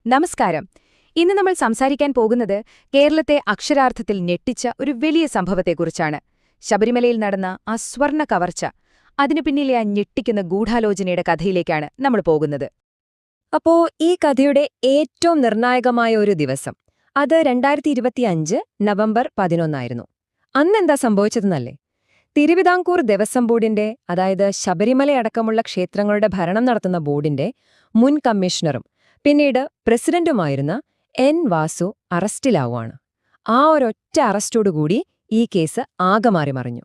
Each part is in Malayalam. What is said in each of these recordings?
നമസ്കാരം. ഇന്ന് നമ്മൾ സംസാരിക്കാൻ പോകുന്നത് കേരളത്തെ അക്ഷരാർത്ഥത്തിൽ ഞെട്ടിച്ച ഒരു വലിയ സംഭവത്തെക്കുറിച്ചാണ്. ശബരിമലയിൽ നടന്ന ആ സ്വർണ്ണ കവർച്ച. അതിനു പിന്നിലെ ആ ഞെട്ടിക്കുന്ന ഗൂഢാലോചനയുടെ കഥയിലേക്കാണ് നമ്മൾ പോകുന്നത്. അപ്പോ ഈ കഥയുടെ ഏറ്റവും നിർണായകമായ ഒരു ദിവസം അത് 2025 നവംബർ 11 അന്നെന്താ സംഭവിച്ചതെന്നല്ലേ? തിരുവിതാംകൂർ ദേവസ്വം ബോർഡിന്റെ, അതായത് ശബരിമലയടക്കമുള്ള ക്ഷേത്രങ്ങളുടെ ഭരണം നടത്തുന്ന ബോർഡിന്റെ മുൻ കമ്മീഷണറും പിന്നീട് പ്രസിഡന്റുമായിരുന്ന എൻ വാസു അറസ്റ്റിലാവുകയാണ്. ആ ഒരൊറ്റ അറസ്റ്റോടുകൂടി ഈ കേസ് ആകെ മാറി മറിഞ്ഞു.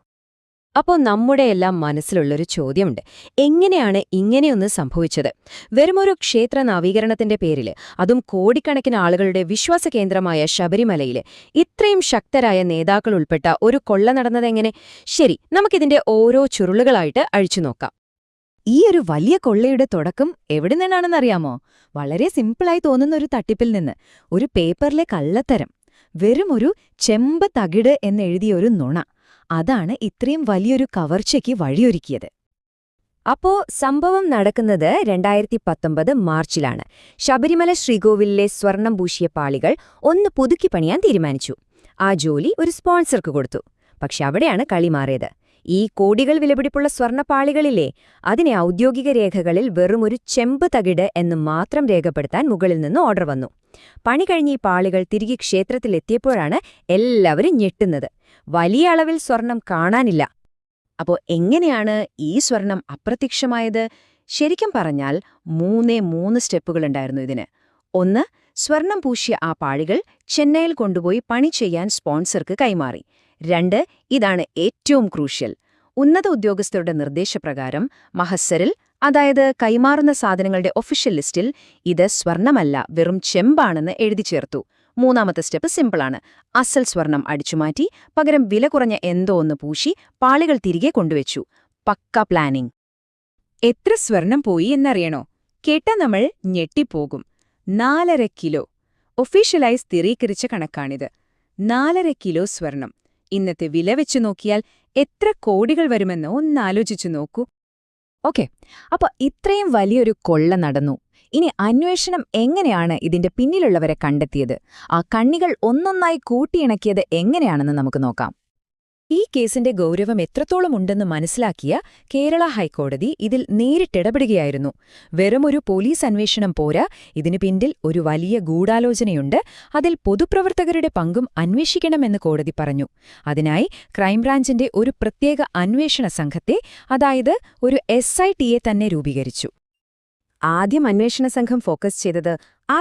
അപ്പോൾ നമ്മുടെയെല്ലാം മനസ്സിലുള്ളൊരു ചോദ്യമുണ്ട്. എങ്ങനെയാണ് ഇങ്ങനെയൊന്ന് സംഭവിച്ചത്? വെറുമൊരു ക്ഷേത്ര നവീകരണത്തിന്റെ പേരിൽ, അതും കോടിക്കണക്കിന് ആളുകളുടെ വിശ്വാസകേന്ദ്രമായ ശബരിമലയിൽ ഇത്രയും ശക്തരായ നേതാക്കൾ ഉൾപ്പെട്ട ഒരു കൊള്ള നടന്നതെങ്ങനെ? ശരി, നമുക്കിതിന്റെ ഓരോ ചുരുളുകളായിട്ട് അഴിച്ചു നോക്കാം. ഈ ഒരു വലിയ കൊള്ളയുടെ തുടക്കം എവിടെ നിന്നാണെന്നറിയാമോ? വളരെ സിമ്പിളായി തോന്നുന്ന ഒരു തട്ടിപ്പിൽ നിന്ന്. ഒരു പേപ്പറിലെ കള്ളത്തരം. വെറുമൊരു ചെമ്പ് തകിട് എന്നെഴുതിയൊരു നുണ. അതാണ് ഇത്രയും വലിയൊരു കവർച്ചയ്ക്ക് വഴിയൊരുക്കിയത്. അപ്പോ സംഭവം നടക്കുന്നത് 2019 മാർച്ചിലാണ്. ശബരിമല ശ്രീകോവിലിലെ സ്വർണം പൂശിയ പാളികൾ ഒന്ന് പുതുക്കി പണിയാൻ തീരുമാനിച്ചു. ആ ജോലി ഒരു സ്പോൺസർക്ക് കൊടുത്തു. പക്ഷെ അവിടെയാണ് കളി മാറിയത്. ഈ കോടികൾ വിലപിടിപ്പുള്ള സ്വർണ്ണപ്പാളികളില്ലേ, അതിനെ ഔദ്യോഗിക രേഖകളിൽ വെറുമൊരു ചെമ്പ് തകിട് എന്ന് മാത്രം രേഖപ്പെടുത്താൻ മുകളിൽ നിന്ന് ഓർഡർ വന്നു. പണി കഴിഞ്ഞ് ഈ പാളികൾ തിരികെ ക്ഷേത്രത്തിലെത്തിയപ്പോഴാണ് എല്ലാവരും ഞെട്ടുന്നത്. വലിയ അളവിൽ സ്വർണം കാണാനില്ല. അപ്പോ എങ്ങനെയാണ് ഈ സ്വർണം അപ്രത്യക്ഷമായത്? ശരിക്കും പറഞ്ഞാൽ മൂന്ന് സ്റ്റെപ്പുകളുണ്ടായിരുന്നു ഇതിന്. ഒന്ന്, സ്വർണം പൂശിയ ആ പാളികൾ ചെന്നൈയിൽ കൊണ്ടുപോയി പണി ചെയ്യാൻ സ്പോൺസർക്ക് കൈമാറി. 2, ഇതാണ് ഏറ്റവും ക്രൂഷ്യൽ. ഉന്നത ഉദ്യോഗസ്ഥരുടെ നിർദ്ദേശപ്രകാരം മഹസ്സറിൽ, അതായത് കൈമാറുന്ന സാധനങ്ങളുടെ ഒഫീഷ്യൽ ലിസ്റ്റിൽ, ഇത് സ്വർണമല്ല വെറും ചെമ്പാണെന്ന് എഴുതി ചേർത്തു. മൂന്നാമത്തെ സ്റ്റെപ്പ് സിമ്പിളാണ്. അസൽ സ്വർണം അടിച്ചുമാറ്റി പകരം വില കുറഞ്ഞ എന്തോ ഒന്ന് പൂശി പാളികൾ തിരികെ കൊണ്ടുവച്ചു. പക്ക പ്ലാനിംഗ്. എത്ര സ്വർണം പോയി എന്നറിയണോ? കേട്ടാ നമ്മൾ ഞെട്ടിപ്പോകും. 4.5 കിലോ. ഒഫീഷ്യലായി സ്ഥിരീകരിച്ച കണക്കാണിത്. 4.5 കിലോ സ്വർണം. ഇന്നത്തെ വില വെച്ചു നോക്കിയാൽ എത്ര കോടികൾ വരുമെന്നോ ഒന്നാലോചിച്ചു നോക്കൂ. ഓക്കെ, അപ്പൊ ഇത്രയും വലിയൊരു കൊള്ള നടന്നു. ഇനി അന്വേഷണം എങ്ങനെയാണ് ഇതിന്റെ പിന്നിലുള്ളവരെ കണ്ടെത്തിയത്? ആ കണ്ണികൾ ഒന്നൊന്നായി കൂട്ടിയിണക്കിയത് എങ്ങനെയാണെന്ന് നമുക്ക് നോക്കാം. ഈ കേസിന്റെ ഗൗരവം എത്രത്തോളം ഉണ്ടെന്ന് മനസ്സിലാക്കിയ കേരള ഹൈക്കോടതി ഇതിൽ നേരിട്ടിടപെടുകയായിരുന്നു. വെറുമൊരു പോലീസ് അന്വേഷണം പോരാ, ഇതിനു പിന്നിൽ ഒരു വലിയ ഗൂഢാലോചനയുണ്ട്. അതിൽ പൊതുപ്രവർത്തകരുടെ പങ്കും അന്വേഷിക്കണമെന്ന് കോടതി പറഞ്ഞു. അതിനായി ക്രൈംബ്രാഞ്ചിന്റെ ഒരു പ്രത്യേക അന്വേഷണ സംഘത്തെ, അതായത് ഒരു SIT തന്നെ രൂപീകരിച്ചു. ആദ്യം അന്വേഷണ സംഘം ഫോക്കസ് ചെയ്തത് ആ